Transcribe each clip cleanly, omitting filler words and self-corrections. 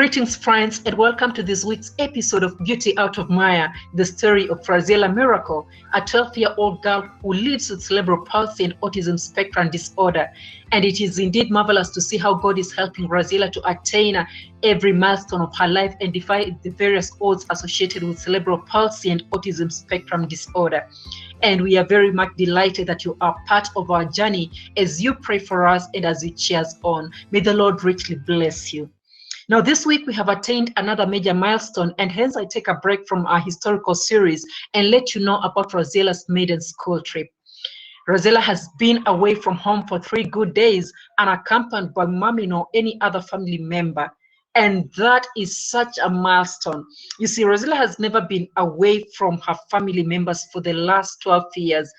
Greetings, friends, and welcome to this week's episode of Beauty Out of Maya, the story of Raziela Miracle, a 12-year-old girl who lives with cerebral palsy and autism spectrum disorder. And it is indeed marvelous to see how God is helping Raziela to attain every milestone of her life and defy the various odds associated with cerebral palsy and autism spectrum disorder. And we are very much delighted that you are part of our journey as you pray for us and as it cheers on. May the Lord richly bless you. Now, this week we have attained another major milestone, and hence I take a break from our historical series and let you know about Raziela's maiden school trip. Raziela has been away from home for 3 good days, unaccompanied by mommy nor any other family member. And that is such a milestone. You see, Raziela has never been away from her family members for the last 12 years.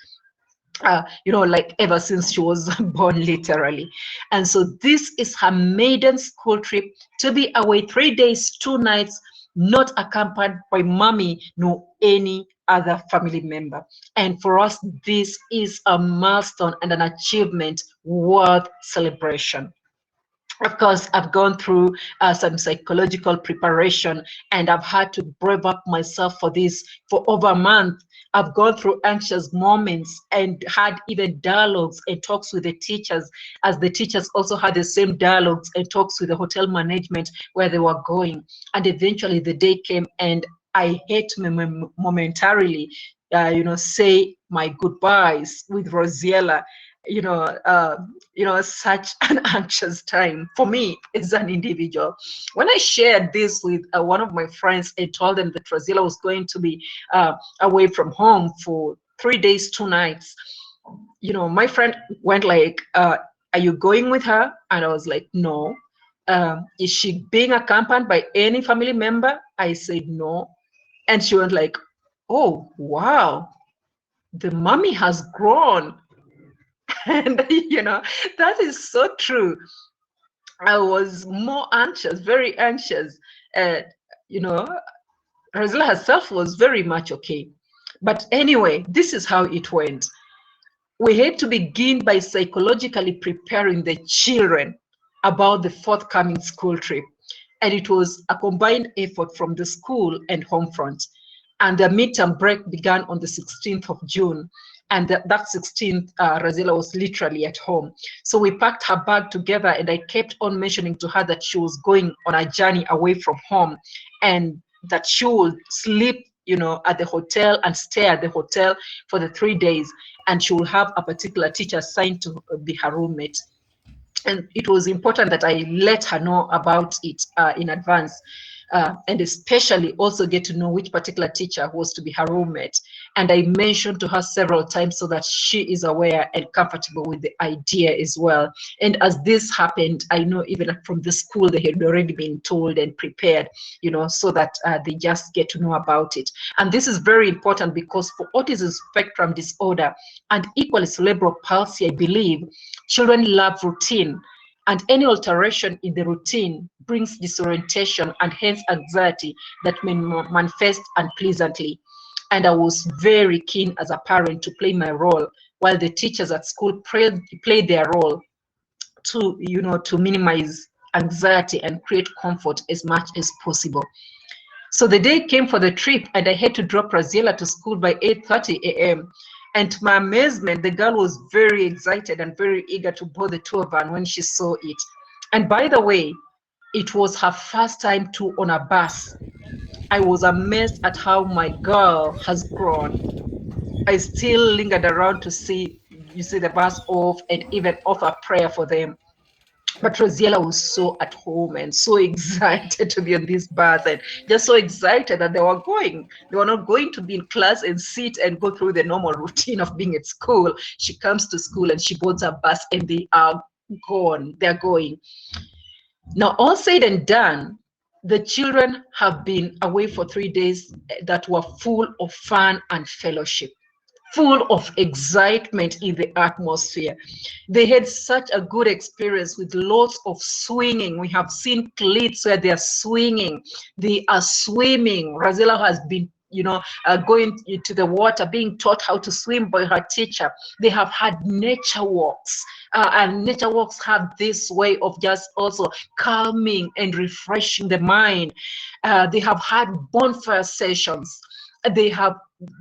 Like ever since she was born, literally. And so this is her maiden school trip, to be away 3 days, 2 nights, not accompanied by mommy nor any other family member. And for us, this is a milestone and an achievement worth celebration. Of course, I've gone through some psychological preparation, and I've had to brave up myself for this for over a month. I've gone through anxious moments and had even dialogues and talks with the teachers, as the teachers also had the same dialogues and talks with the hotel management where they were going. And eventually the day came, and I had to momentarily, say my goodbyes with Raziela. Such an anxious time for me as an individual. When I shared this with one of my friends and told them that Raziela was going to be away from home for 3 days, 2 nights, my friend went like, are you going with her? And I was like, no. Is she being accompanied by any family member? I said, no. And she went like, oh, wow, the mommy has grown. And that is so true. I was more anxious, very anxious. Raziela herself was very much okay. But anyway, this is how it went. We had to begin by psychologically preparing the children about the forthcoming school trip. And it was a combined effort from the school and home front. And the midterm break began on the 16th of June. And that 16th, Raziela was literally at home. So we packed her bag together, and I kept on mentioning to her that she was going on a journey away from home, and that she would sleep, at the hotel and stay at the hotel for the 3 days, and she will have a particular teacher assigned to be her roommate. And it was important that I let her know about it in advance. And especially also get to know which particular teacher was to be her roommate. And I mentioned to her several times so that she is aware and comfortable with the idea as well. And as this happened, I know even from the school, they had already been told and prepared, so that they just get to know about it. And this is very important because for autism spectrum disorder and equally cerebral palsy, I believe, children love routine. And any alteration in the routine brings disorientation and hence anxiety that may manifest unpleasantly. And I was very keen as a parent to play my role, while the teachers at school played their role to minimize anxiety and create comfort as much as possible. So the day came for the trip, and I had to drop Raziela to school by 8:30 a.m. And to my amazement, the girl was very excited and very eager to board the tour van when she saw it. And by the way, it was her first time on a bus. I was amazed at how my girl has grown. I still lingered around to see the bus off and even offer a prayer for them. But Raziela was so at home and so excited to be on this bus, and just so excited that they were going. They were not going to be in class and sit and go through the normal routine of being at school. She comes to school and she boards a bus, and they are gone. They're going. Now, all said and done, the children have been away for 3 days that were full of fun and fellowship, full of excitement in the atmosphere. They had such a good experience with lots of swinging. We have seen clips where they are swinging. They are swimming. Raziela has been going into the water, being taught how to swim by her teacher. They have had nature walks, and nature walks have this way of just also calming and refreshing the mind. They have had bonfire sessions. They have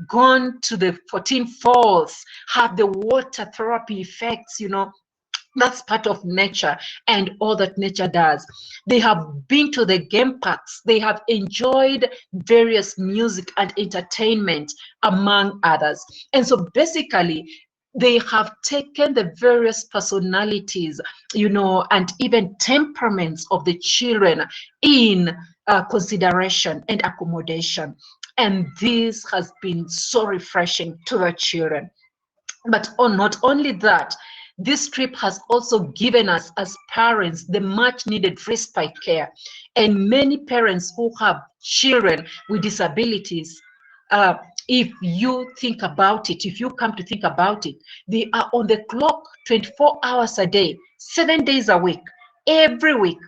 gone to the 14 falls, have the water therapy effects. That's part of nature and all that nature does. They have been to the game parks. They have enjoyed various music and entertainment, among others. And so basically, they have taken the various personalities, and even temperaments of the children in consideration and accommodation. And this has been so refreshing to the children. But not only that, this trip has also given us as parents the much needed respite care. And many parents who have children with disabilities, if you think about it, if you come to think about it, they are on the clock 24 hours a day, 7 days a week, every week.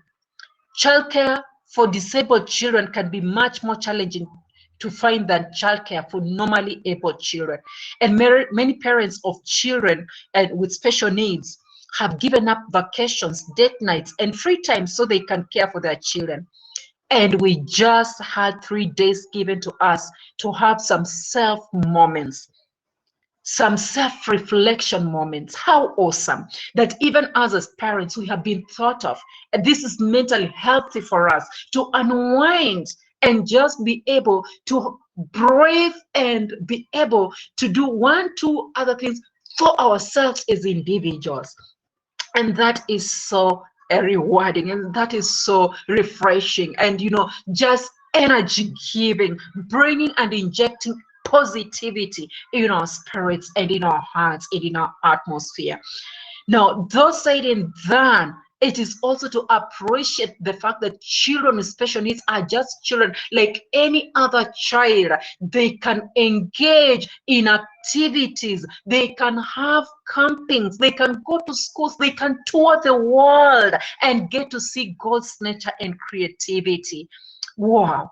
Childcare for disabled children can be much more challenging to find than childcare for normally able children. And many parents of children with special needs have given up vacations, date nights, and free time so they can care for their children. And we just had 3 days given to us to have some self moments, some self-reflection moments. How awesome that even us as parents, we have been thought of. And this is mentally healthy for us to unwind and just be able to breathe and be able to do 1, 2 other things for ourselves as individuals. And that is so rewarding, and that is so refreshing, and just energy giving, bringing and injecting positivity in our spirits and in our hearts and in our atmosphere. Now, though said and done, it is also to appreciate the fact that children with special needs are just children like any other child. They can engage in activities, they can have campings, they can go to schools, they can tour the world and get to see God's nature and creativity. Wow.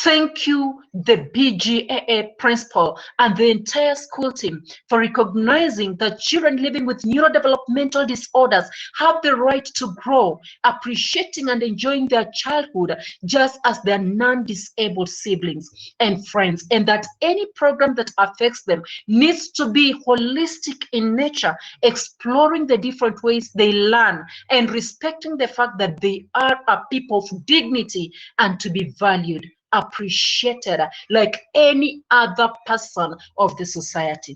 Thank you, the BGAA principal and the entire school team, for recognizing that children living with neurodevelopmental disorders have the right to grow, appreciating and enjoying their childhood just as their non-disabled siblings and friends, and that any program that affects them needs to be holistic in nature, exploring the different ways they learn and respecting the fact that they are a people of dignity and to be valued, appreciated like any other person of the society.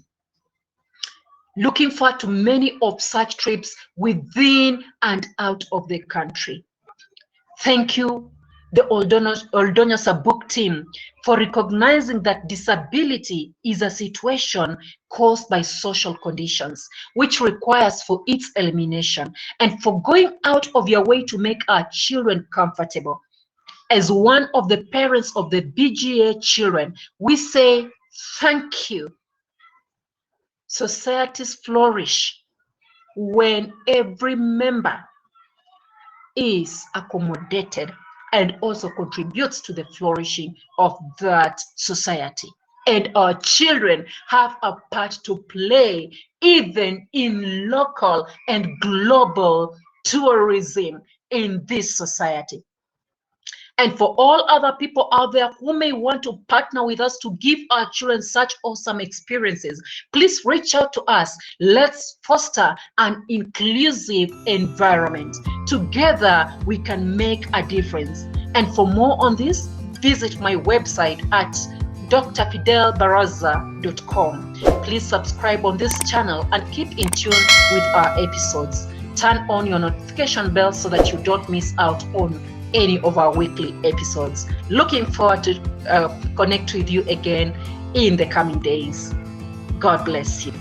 Looking forward to many of such trips within and out of the country. Thank you, the Oldonyosa book team, for recognizing that disability is a situation caused by social conditions, which requires for its elimination, and for going out of your way to make our children comfortable. As one of the parents of the BGA children, we say thank you. Societies flourish when every member is accommodated and also contributes to the flourishing of that society. And our children have a part to play even in local and global tourism in this society. And for all other people out there who may want to partner with us to give our children such awesome experiences, please reach out to us. Let's foster an inclusive environment. Together, we can make a difference. And for more on this, visit my website at drfidelbaraza.com. Please subscribe on this channel and keep in tune with our episodes. Turn on your notification bell so that you don't miss out on any of our weekly episodes. Looking forward to connect with you again in the coming days. God bless you.